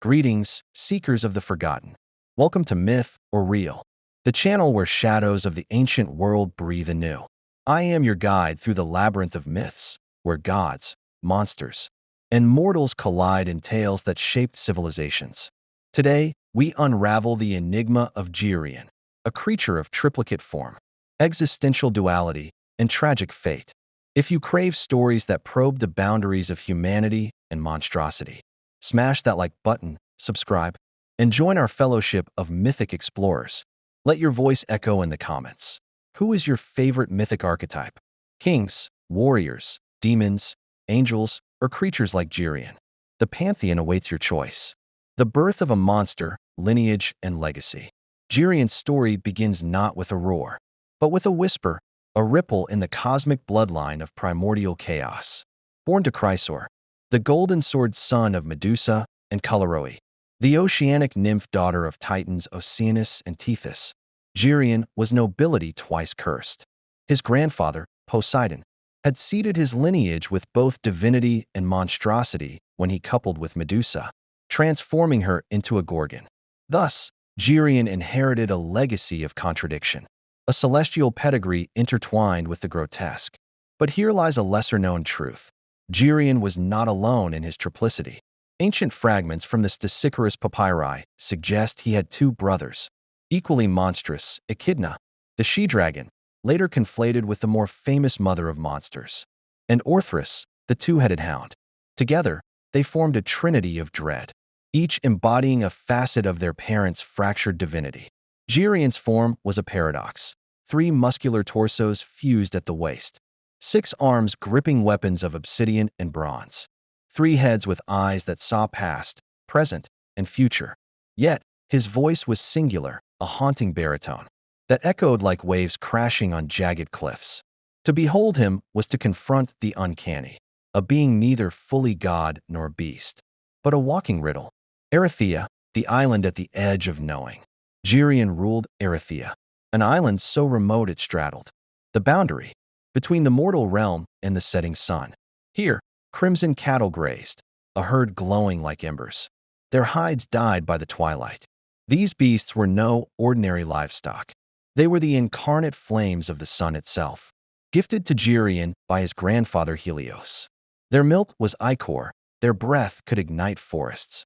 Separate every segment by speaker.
Speaker 1: Greetings, seekers of the forgotten. Welcome to Myth or Real, the channel where shadows of the ancient world breathe anew. I am your guide through the labyrinth of myths, where gods, monsters, and mortals collide in tales that shaped civilizations. Today, we unravel the enigma of Geryon, a creature of triplicate form, existential duality, and tragic fate. If you crave stories that probe the boundaries of humanity and monstrosity, smash that like button, subscribe, and join our fellowship of mythic explorers. Let your voice echo in the comments. Who is your favorite mythic archetype? Kings, warriors, demons, angels, or creatures like Geryon? The pantheon awaits your choice. The birth of a monster, lineage, and legacy. Geryon's story begins not with a roar, but with a whisper, a ripple in the cosmic bloodline of primordial chaos. Born to Chrysor, the golden-sword son of Medusa and Callirrhoe, the oceanic nymph daughter of Titans Oceanus and Tethys, Geryon was nobility twice cursed. His grandfather, Poseidon, had seeded his lineage with both divinity and monstrosity when he coupled with Medusa, transforming her into a Gorgon. Thus, Geryon inherited a legacy of contradiction, a celestial pedigree intertwined with the grotesque. But here lies a lesser-known truth. Geryon was not alone in his triplicity. Ancient fragments from the Stesichorus papyri suggest he had two brothers, equally monstrous, Echidna, the she-dragon, later conflated with the more famous mother of monsters, and Orthrus, the two-headed hound. Together, they formed a trinity of dread, each embodying a facet of their parents' fractured divinity. Geryon's form was a paradox. 3 muscular torsos fused at the waist, 6 arms gripping weapons of obsidian and bronze, 3 heads with eyes that saw past, present, and future. Yet, his voice was singular, a haunting baritone that echoed like waves crashing on jagged cliffs. To behold him was to confront the uncanny, a being neither fully god nor beast, but a walking riddle. Erytheia, the island at the edge of knowing. Geryon ruled Erytheia, an island so remote it straddled the boundary between the mortal realm and the setting sun. Here, crimson cattle grazed, a herd glowing like embers, their hides dyed by the twilight. These beasts were no ordinary livestock. They were the incarnate flames of the sun itself, gifted to Geryon by his grandfather Helios. Their milk was ichor, their breath could ignite forests,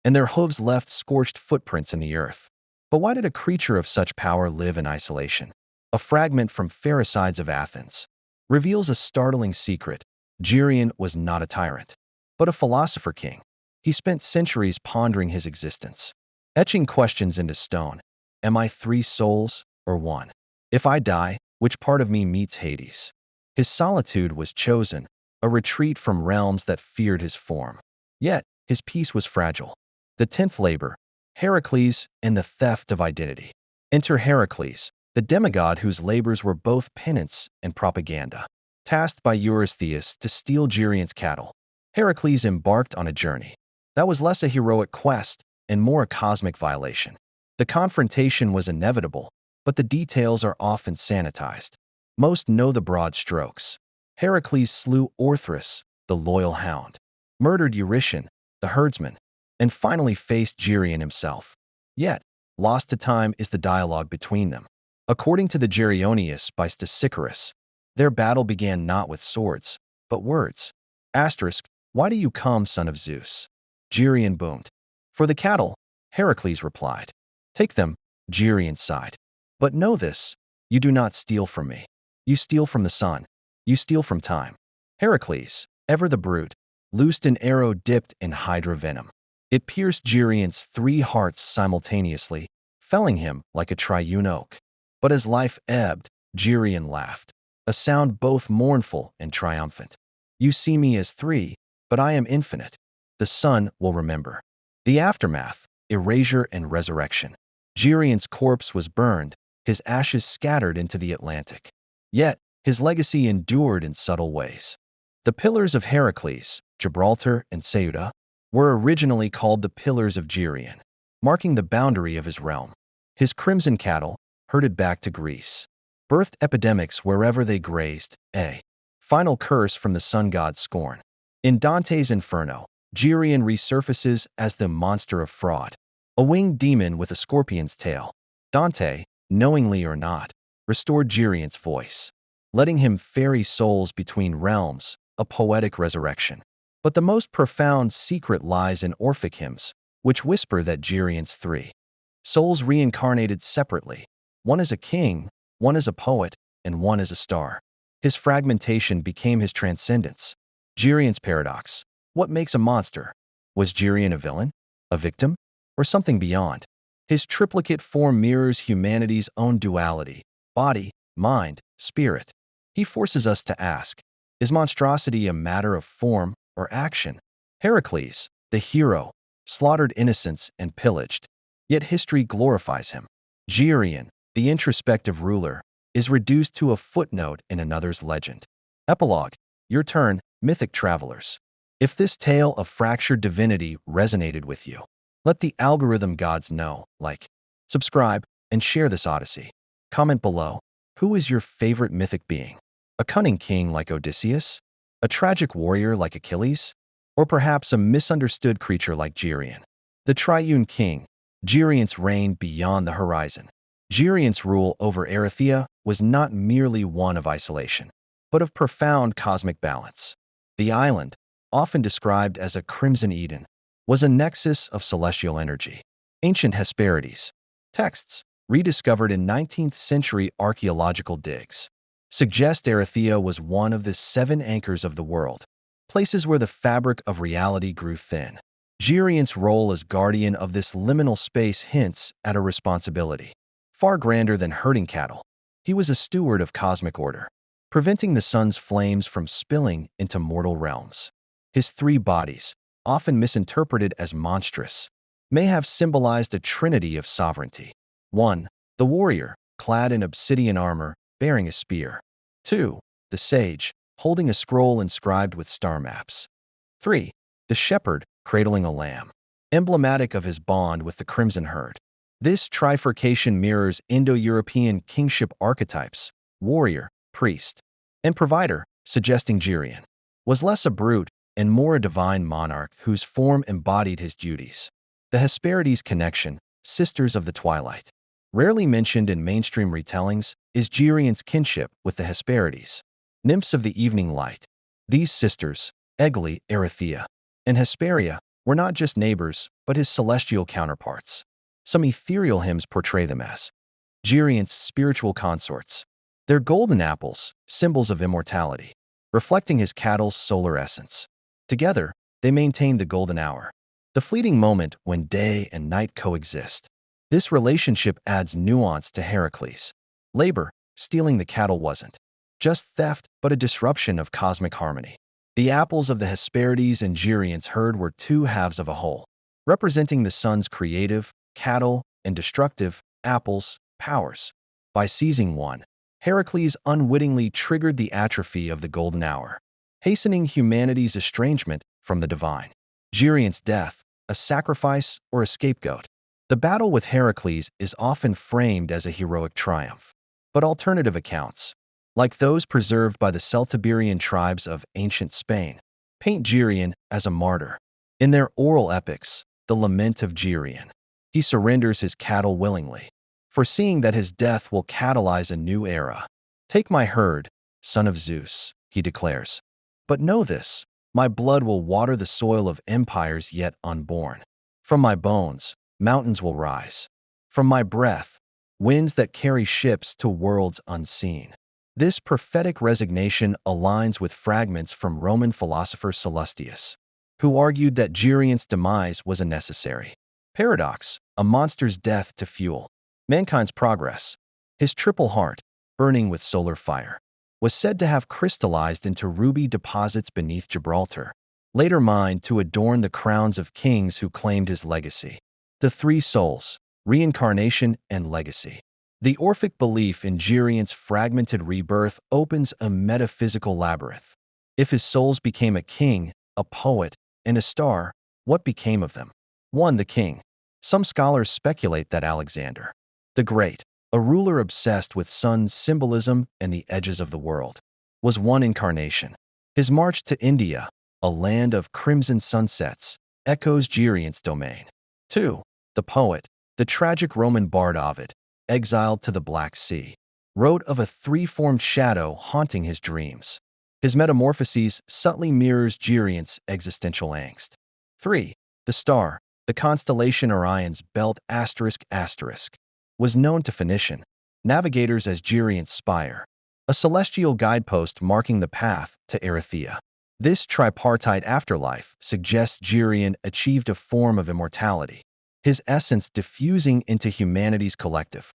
Speaker 1: and their hooves left scorched footprints in the earth. But why did a creature of such power live in isolation? A fragment from Pherecydes of Athens reveals a startling secret. Geryon was not a tyrant, but a philosopher king. He spent centuries pondering his existence, etching questions into stone. Am I 3 souls or 1? If I die, which part of me meets Hades? His solitude was chosen, a retreat from realms that feared his form. Yet, his peace was fragile. The 10th labor, Heracles and the theft of identity. Enter Heracles, the demigod whose labors were both penance and propaganda. Tasked by Erytheia to steal Geryon's cattle, Heracles embarked on a journey that was less a heroic quest and more a cosmic violation. The confrontation was inevitable, but the details are often sanitized. Most know the broad strokes. Heracles slew Orthrus, the loyal hound, murdered Eurytion, the herdsman, and finally faced Geryon himself. Yet, lost to time is the dialogue between them. According to the Geryoneus by Stesichorus, their battle began not with swords, but words. Asterisk, why do you come, son of Zeus? Geryon boomed. For the cattle, Heracles replied. Take them, Geryon sighed. But know this, you do not steal from me. You steal from the sun. You steal from time. Heracles, ever the brute, loosed an arrow dipped in hydra venom. It pierced Geryon's 3 hearts simultaneously, felling him like a triune oak. But as life ebbed, Geryon laughed, a sound both mournful and triumphant. You see me as 3, but I am infinite. The sun will remember. The aftermath, erasure and resurrection. Geryon's corpse was burned, his ashes scattered into the Atlantic. Yet, his legacy endured in subtle ways. The pillars of Heracles, Gibraltar and Ceuta, were originally called the Pillars of Geryon, marking the boundary of his realm. His crimson cattle, herded back to Greece, birthed epidemics wherever they grazed, a final curse from the sun god's scorn. In Dante's Inferno, Geryon resurfaces as the monster of fraud, a winged demon with a scorpion's tail. Dante, knowingly or not, restored Geryon's voice, letting him ferry souls between realms, a poetic resurrection. But the most profound secret lies in Orphic hymns, which whisper that Geryon's three souls reincarnated separately, one as a king, one as a poet, and one as a star. His fragmentation became his transcendence. Geryon's paradox. What makes a monster? Was Geryon a villain, a victim, or something beyond? His triplicate form mirrors humanity's own duality: body, mind, spirit. He forces us to ask, is monstrosity a matter of form or action? Heracles, the hero, slaughtered innocents and pillaged, yet history glorifies him. Geryon, the introspective ruler, is reduced to a footnote in another's legend. Epilogue. Your turn, mythic travelers. If this tale of fractured divinity resonated with you, let the algorithm gods know. Like, subscribe, and share this odyssey. Comment below. Who is your favorite mythic being? A cunning king like Odysseus? A tragic warrior like Achilles? Or perhaps a misunderstood creature like Geryon? The Triune King. Geryon's reign beyond the horizon. Geryon's rule over Erytheia was not merely one of isolation, but of profound cosmic balance. The island, often described as a crimson Eden, was a nexus of celestial energy. Ancient Hesperides texts, rediscovered in 19th century archaeological digs, suggest Erytheia was one of the seven anchors of the world, places where the fabric of reality grew thin. Geryon's role as guardian of this liminal space hints at a responsibility far grander than herding cattle. He was a steward of cosmic order, preventing the sun's flames from spilling into mortal realms. His three bodies, often misinterpreted as monstrous, may have symbolized a trinity of sovereignty. 1. The warrior, clad in obsidian armor, bearing a spear. 2. The sage, holding a scroll inscribed with star maps. 3. The shepherd, cradling a lamb, emblematic of his bond with the crimson herd. This trifurcation mirrors Indo-European kingship archetypes: warrior, priest, and provider, suggesting Geryon was less a brute and more a divine monarch whose form embodied his duties. The Hesperides connection, sisters of the twilight, rarely mentioned in mainstream retellings, is Geryon's kinship with the Hesperides, nymphs of the evening light. These sisters, Egli, Erytheia, and Hesperia, were not just neighbors, but his celestial counterparts. Some ethereal hymns portray them as Geryon's spiritual consorts, their golden apples, symbols of immortality, reflecting his cattle's solar essence. Together, they maintain the golden hour, the fleeting moment when day and night coexist. This relationship adds nuance to Heracles. Labor, stealing the cattle wasn't just theft, but a disruption of cosmic harmony. The apples of the Hesperides and Geryon's herd were two halves of a whole, representing the sun's creative, cattle, and destructive, apples, powers. By seizing one, Heracles unwittingly triggered the atrophy of the golden hour, hastening humanity's estrangement from the divine. Geryon's death, a sacrifice or a scapegoat. The battle with Heracles is often framed as a heroic triumph, but alternative accounts, like those preserved by the Celtiberian tribes of ancient Spain, paint Geryon as a martyr. In their oral epics, the Lament of Geryon, he surrenders his cattle willingly, foreseeing that his death will catalyze a new era. Take my herd, son of Zeus, he declares. But know this, my blood will water the soil of empires yet unborn. From my bones, mountains will rise. From my breath, winds that carry ships to worlds unseen. This prophetic resignation aligns with fragments from Roman philosopher Sallustius, who argued that Geryon's demise was a necessary paradox, a monster's death to fuel mankind's progress. His triple heart, burning with solar fire, was said to have crystallized into ruby deposits beneath Gibraltar, later mined to adorn the crowns of kings who claimed his legacy. The three souls, reincarnation and legacy. The Orphic belief in Geryon's fragmented rebirth opens a metaphysical labyrinth. If his souls became a king, a poet, and a star, what became of them? 1. The king. Some scholars speculate that Alexander the Great, a ruler obsessed with sun symbolism and the edges of the world, was one incarnation. His march to India, a land of crimson sunsets, echoes Geryon's domain. 2. The poet, the tragic Roman bard Ovid, exiled to the Black Sea, wrote of a three-formed shadow haunting his dreams. His metamorphoses subtly mirrors Geryon's existential angst. 3. The star, the constellation Orion's belt ***, was known to Phoenician navigators as Geryon's spire, a celestial guidepost marking the path to Erytheia. This tripartite afterlife suggests Geryon achieved a form of immortality, his essence diffusing into humanity's collective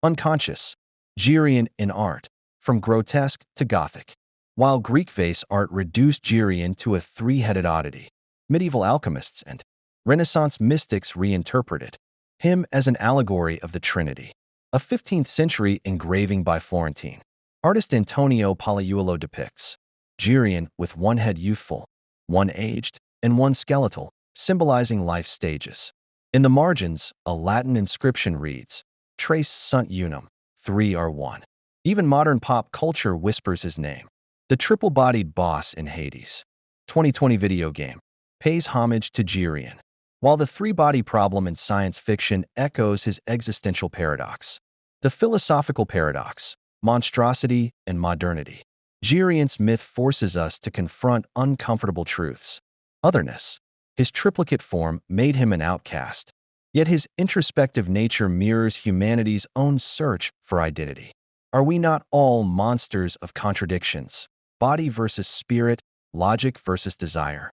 Speaker 1: unconscious. Geryon in art, from grotesque to Gothic. While Greek vase art reduced Geryon to a three-headed oddity, medieval alchemists and Renaissance mystics reinterpreted him as an allegory of the Trinity. A 15th-century engraving by Florentine artist Antonio Pagliuolo depicts Geryon with one head youthful, one aged, and one skeletal, symbolizing life's stages. In the margins, a Latin inscription reads, Tres sunt unum, three are one. Even modern pop culture whispers his name. The triple-bodied boss in Hades. 2020 video game pays homage to Geryon, while the three-body problem in science fiction echoes his existential paradox. The philosophical paradox, monstrosity and modernity. Geryon's myth forces us to confront uncomfortable truths. Otherness. His triplicate form made him an outcast, yet his introspective nature mirrors humanity's own search for identity. Are we not all monsters of contradictions? Body versus spirit, logic versus desire.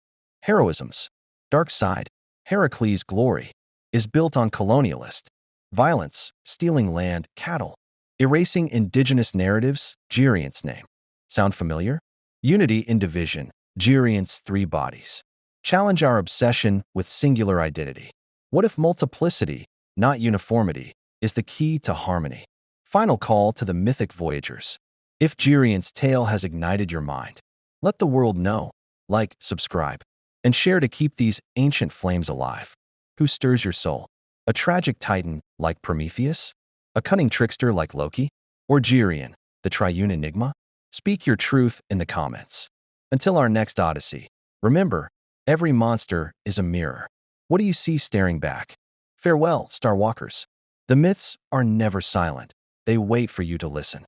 Speaker 1: Heroisms. Dark side. Heracles' glory is built on colonialist violence, stealing land, cattle, erasing indigenous narratives. Geryon's name. Sound familiar? Unity in division. Geryon's three bodies. Challenge our obsession with singular identity. What if multiplicity, not uniformity, is the key to harmony? Final call to the mythic voyagers. If Geryon's tale has ignited your mind, let the world know. Like, subscribe, and share to keep these ancient flames alive. Who stirs your soul? A tragic titan like Prometheus? A cunning trickster like Loki? Or Geryon, the triune enigma? Speak your truth in the comments. Until our next Odyssey, remember, every monster is a mirror. What do you see staring back? Farewell, Star Walkers. The myths are never silent. They wait for you to listen.